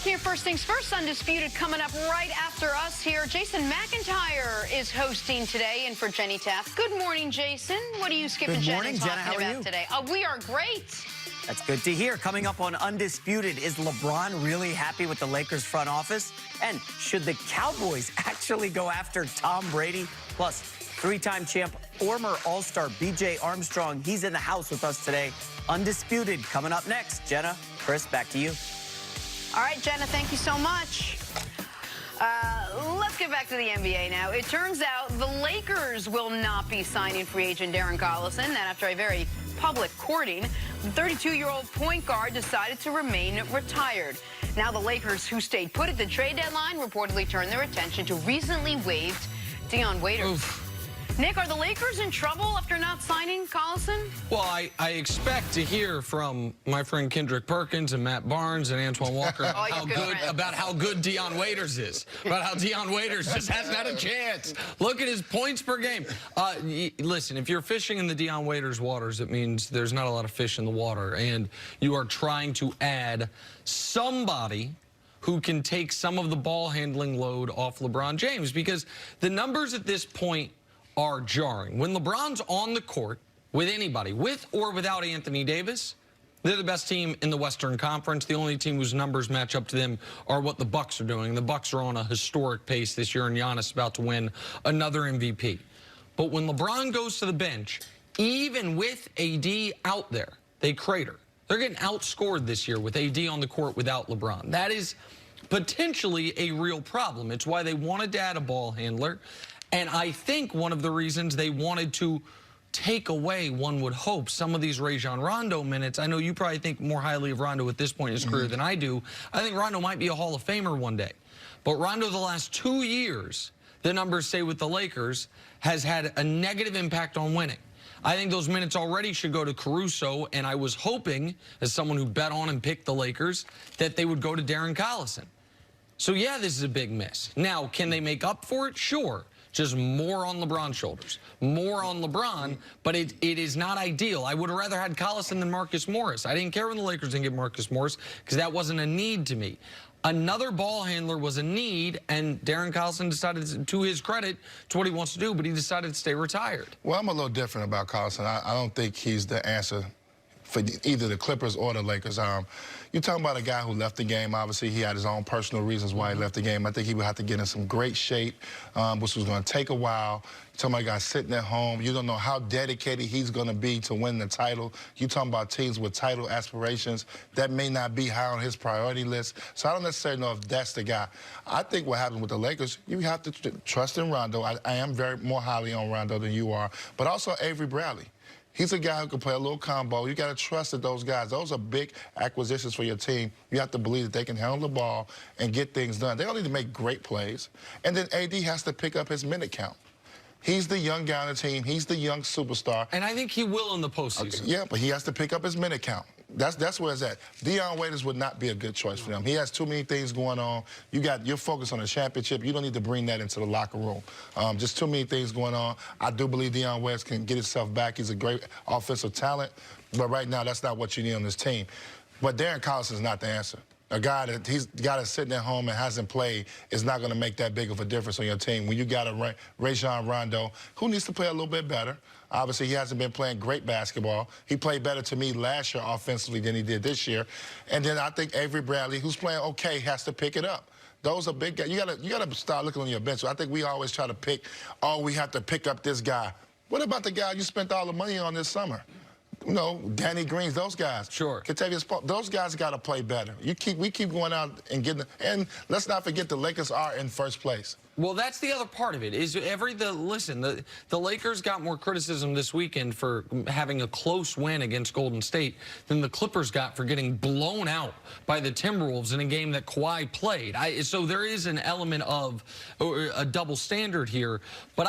Here, first things first, Undisputed coming up right after us here. Jason McIntyre is hosting today, and for Jenny Taft. Good morning, Jason. What are you skipping Jenny talking about today? We are great. That's good to hear. Coming up on Undisputed, is LeBron really happy with the Lakers front office? And should the Cowboys actually go after Tom Brady? Plus, three-time champ, former All-Star B.J. Armstrong. He's in the house with us today. Undisputed coming up next. Jenna, Chris, back to you. All right, Jenna, thank you so much. Let's get back to the NBA now. It turns out the Lakers will not be signing free agent Darren Collison. That after a very public courting, the 32-year-old point guard decided to remain retired. Now the Lakers, who stayed put at the trade deadline, reportedly turned their attention to recently waived Dion Waiters. Oof. Nick, are the Lakers in trouble after not signing Collison? Well, I expect to hear from my friend Kendrick Perkins and Matt Barnes and Antoine Walker about how good Dion Waiters is, about how Dion Waiters just hasn't had a chance. Look at his points per game. Listen, if you're fishing in the Dion Waiters waters, it means there's not a lot of fish in the water, and you are trying to add somebody who can take some of the ball handling load off LeBron James, because the numbers at this point are jarring. When LeBron's on the court with anybody, with or without Anthony Davis, they're the best team in the Western Conference. The only team whose numbers match up to them are what the Bucks are doing. The Bucks are on a historic pace this year, and Giannis is about to win another MVP. But when LeBron goes to the bench, even with AD out there, they crater. They're getting outscored this year with AD on the court without LeBron. That is potentially a real problem. It's why they wanted to add a ball handler. And I think one of the reasons they wanted to take away, one would hope, some of these Rajon Rondo minutes. I know you probably think more highly of Rondo at this point in his career than I do. I think Rondo might be a Hall of Famer one day. But Rondo, the last 2 years, the numbers say with the Lakers, has had a negative impact on winning. I think those minutes already should go to Caruso, and I was hoping, as someone who bet on and picked the Lakers, that they would go to Darren Collison. So, yeah, this is a big miss. Now, can they make up for it? Sure. Just more on LeBron's shoulders. More on LeBron, but it is not ideal. I would have rather had Collison than Marcus Morris. I didn't care when the Lakers didn't get Marcus Morris because that wasn't a need to me. Another ball handler was a need, and Darren Collison decided, to his credit, to what he wants to do, but he decided to stay retired. Well, I'm a little different about Collison. I don't think he's the answer for either the Clippers or the Lakers. You're talking about a guy who left the game. Obviously, he had his own personal reasons why he left the game. I think he would have to get in some great shape, which was going to take a while. You're talking about a guy sitting at home. You don't know how dedicated he's going to be to win the title. You're talking about teams with title aspirations. That may not be high on his priority list. So I don't necessarily know if that's the guy. I think what happened with the Lakers, you have to trust in Rondo. I am more highly on Rondo than you are, but also Avery Bradley. He's a guy who can play a little combo. You got to trust that those guys, those are big acquisitions for your team. You have to believe that they can handle the ball and get things done. They don't need to make great plays. And then AD has to pick up his minute count. He's the young guy on the team. He's the young superstar. And I think he will in the postseason. Okay, yeah, but he has to pick up his minute count. That's where it's at. Dion Waiters would not be a good choice for them. He has too many things going on. You're focused on the championship. You don't need to bring that into the locker room. Just too many things going on. I do believe Dion Waiters can get himself back. He's a great offensive talent, but right now that's not what you need on this team. But Darren Collison is not the answer. A guy that's sitting at home and hasn't played is not going to make that big of a difference on your team. When you got a Rajon Rondo, who needs to play a little bit better. Obviously, he hasn't been playing great basketball. He played better to me last year offensively than he did this year. And then I think Avery Bradley, who's playing okay, has to pick it up. Those are big guys. You gotta start looking on your bench. So I think we always try to pick, oh, we have to pick up this guy. What about the guy you spent all the money on this summer? You know, Danny Greens, those guys. Sure. Kentavious Pope, those guys got to play better. We keep going out and getting, and let's not forget the Lakers are in first place. Well, that's the other part of it. Listen, the Lakers got more criticism this weekend for having a close win against Golden State than the Clippers got for getting blown out by the Timberwolves in a game that Kawhi played. So there is an element of a double standard here. But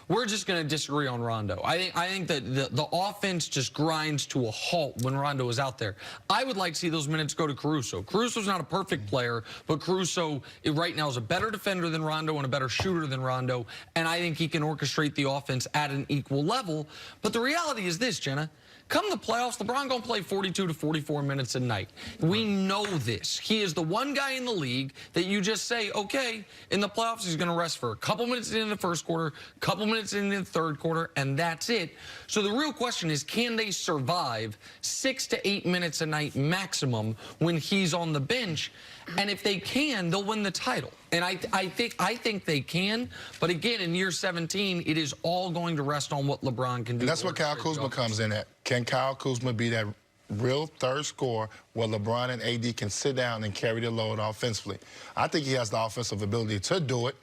we're just going to disagree on Rondo. I think that the offense just grinds to a halt when Rondo is out there. I would like to see those minutes go to Caruso. Caruso's not a perfect player, but Caruso right now is a better defender than Rondo and a better shooter than Rondo, and I think he can orchestrate the offense at an equal level. But the reality is this, Jenna. Come the playoffs, LeBron going to play 42 to 44 minutes a night. We know this. He is the one guy in the league that you just say, okay, in the playoffs, he's going to rest for a couple minutes in the first quarter, a couple minutes in the third quarter, and that's it. So the real question is, can they survive 6 to 8 minutes a night maximum when he's on the bench? And if they can, they'll win the title. And I think they can. But again, in year 17, it is all going to rest on what LeBron can do. And that's what Kyle Kuzma comes in at. Can Kyle Kuzma be that real third scorer where LeBron and AD can sit down and carry the load offensively? I think he has the offensive ability to do it.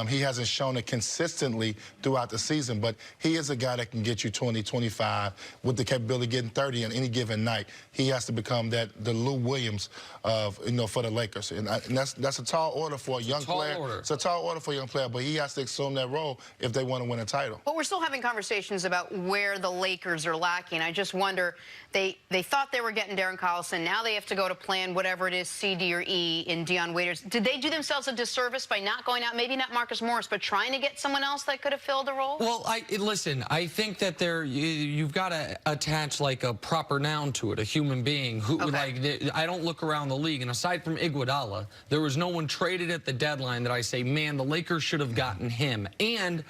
He hasn't shown it consistently throughout the season, but he is a guy that can get you 20, 25 with the capability of getting 30 on any given night. He has to become the Lou Williams of, for the Lakers. And that's a tall order for a young player. It's a tall order for a young player, but he has to assume that role if they want to win a title. But we're still having conversations about where the Lakers are lacking. I just wonder, they thought they were getting Darren Collison. Now they have to go to plan whatever it is, C, D, or E in Dion Waiters. Did they do themselves a disservice by not going out, maybe not Marcus Morris, but trying to get someone else that could have filled the role? Well, listen, I think that you've got to attach like a proper noun to it, a human being who, I don't look around the league, and aside from Iguodala, there was no one traded at the deadline that I say, man, the Lakers should have gotten him. And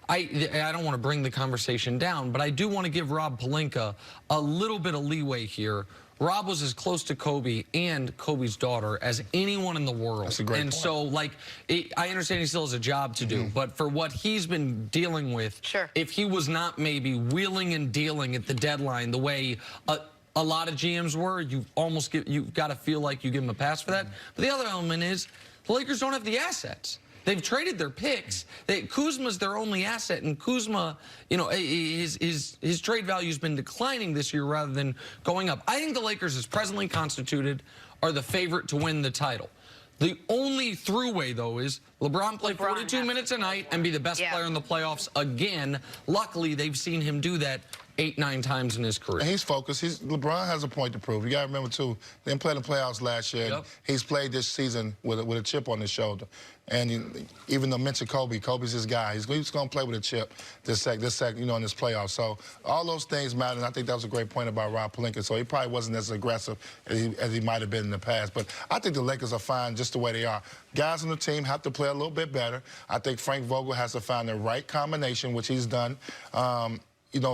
I don't want to bring the conversation down, but I do want to give Rob Pelinka a little bit of leeway here. Rob was as close to Kobe and Kobe's daughter as anyone in the world. That's a great point. So, I understand he still has a job to do, but for what he's been dealing with, if he was not maybe wheeling and dealing at the deadline the way a lot of GMs were, you've got to feel like you give him a pass for that. But the other element is the Lakers don't have the assets. They've traded their picks. Kuzma's their only asset, and Kuzma, his trade value's been declining this year rather than going up. I think the Lakers, as presently constituted, are the favorite to win the title. The only throughway, though, is LeBron play 42 minutes a night and be the best player in the playoffs again. Luckily, they've seen him do that 8, 9 times in his career. And he's focused. LeBron has a point to prove. You got to remember, too, they didn't play the playoffs last year. Yep. He's played this season with a chip on his shoulder. And even though I mentioned Kobe's his guy. He's going to play with a chip in this playoffs. So all those things matter, and I think that was a great point about Rob Pelinka. So he probably wasn't as aggressive as he might have been in the past. But I think the Lakers are fine just the way they are. Guys on the team have to play a little bit better. I think Frank Vogel has to find the right combination, which he's done.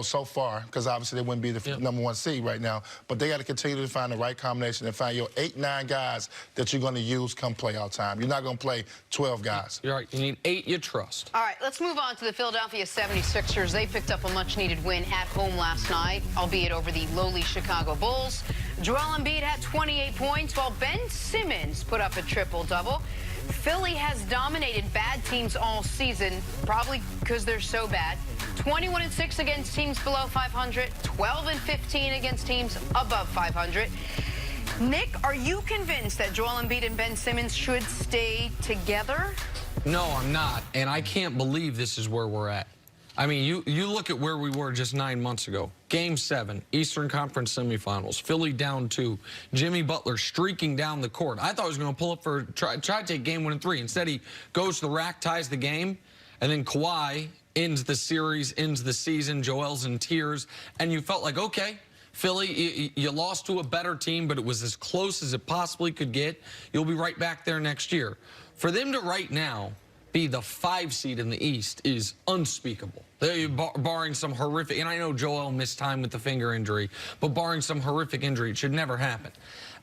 So far, because obviously they wouldn't be the #1 seed right now. But they got to continue to find the right combination and find your 8, 9 guys that you're going to use come playoff time. You're not going to play 12 guys. You're right. You need 8 you trust. All right, let's move on to the Philadelphia 76ers. They picked up a much-needed win at home last night, albeit over the lowly Chicago Bulls. Joel Embiid had 28 points, while Ben Simmons put up a triple-double. Philly has dominated bad teams all season, probably because they're so bad. 21-6 against teams below 500, 12-15 against teams above 500. Nick, are you convinced that Joel Embiid and Ben Simmons should stay together? No, I'm not, and I can't believe this is where we're at. I mean, you look at where we were just 9 months ago. Game 7, Eastern Conference semifinals, Philly down 2, Jimmy Butler streaking down the court. I thought he was going to pull up try to take game 1 and 3. Instead, he goes to the rack, ties the game, and then Kawhi ends the series, ends the season. Joel's in tears, and you felt like, okay, Philly, you lost to a better team, but it was as close as it possibly could get. You'll be right back there next year. For them to right now be the 5 seed in the East is unspeakable. Barring some horrific, and I know Joel missed time with the finger injury, but barring some horrific injury, it should never happen.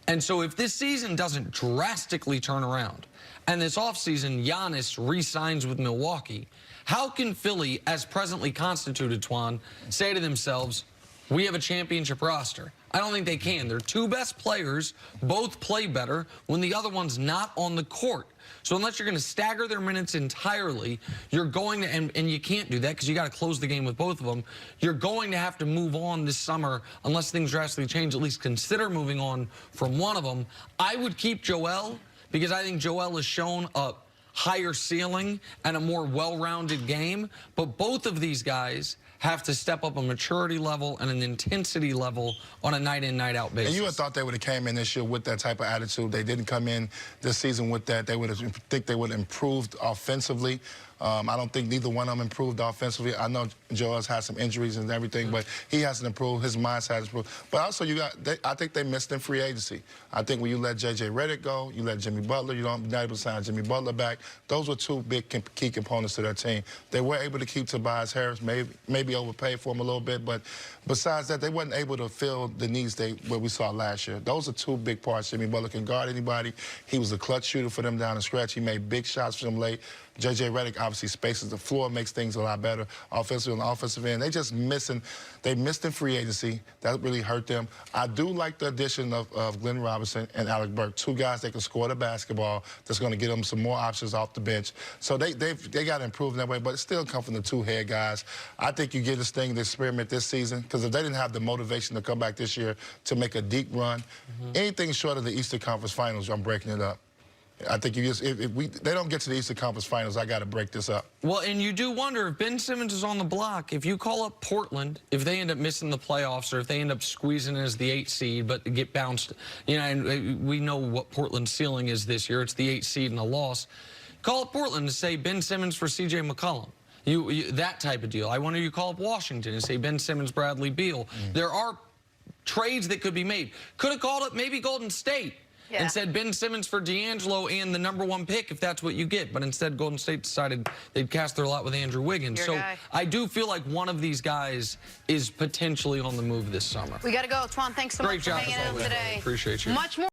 And so if this season doesn't drastically turn around, and this offseason Giannis re-signs with Milwaukee, how can Philly, as presently constituted, Twan, say to themselves, we have a championship roster? I don't think they can. Their 2 best players both play better when the other one's not on the court. So unless you're going to stagger their minutes entirely, you're going to, and you can't do that because you got to close the game with both of them, you're going to have to move on this summer unless things drastically change, at least consider moving on from one of them. I would keep Joel because I think Joel has shown a higher ceiling and a more well-rounded game, but both of these guys have to step up a maturity level and an intensity level on a night-in, night-out basis. And you would have thought they would have came in this year with that type of attitude. They didn't come in this season with that. They would have think they would have improved offensively. I don't think neither one of them improved offensively. I know Joel's had some injuries and everything, but he hasn't improved. His mindset has improved. But also, I think they missed in free agency. I think when you let J.J. Redick go, you let Jimmy Butler, you're not able to sign Jimmy Butler back. Those were two big key components to their team. They were able to keep Tobias Harris, maybe overpaid for him a little bit, but besides that, they wasn't able to fill the needs what we saw last year. Those are two big parts. Jimmy Butler can guard anybody. He was a clutch shooter for them down the stretch. He made big shots for them late. J.J. Redick obviously spaces the floor, makes things a lot better offensively on the offensive end. They just they missed in free agency. That really hurt them. I do like the addition of Glenn Robinson and Alec Burke, two guys that can score the basketball. That's going to give them some more options off the bench. So they got to improve in that way, but it still comes from the two head guys. I think you give this thing the experiment this season, because if they didn't have the motivation to come back this year to make a deep run, anything short of the Eastern Conference Finals, I'm breaking it up. I think if they don't get to the Eastern Conference Finals, I got to break this up. Well, and you do wonder if Ben Simmons is on the block. If you call up Portland, if they end up missing the playoffs, or if they end up squeezing as the 8th seed, but get bounced, and we know what Portland's ceiling is this year. It's the 8th seed and a loss. Call up Portland and say Ben Simmons for C.J. McCollum. That type of deal. I wonder you call up Washington and say Ben Simmons, Bradley Beal. There are trades that could be made. Could have called up maybe Golden State. And said Ben Simmons for D'Angelo and the #1 pick if that's what you get. But instead, Golden State decided they'd cast their lot with Andrew Wiggins. So I do feel like one of these guys is potentially on the move this summer. We got to go. Twan, thanks so much for hanging out today. Appreciate you. Much more.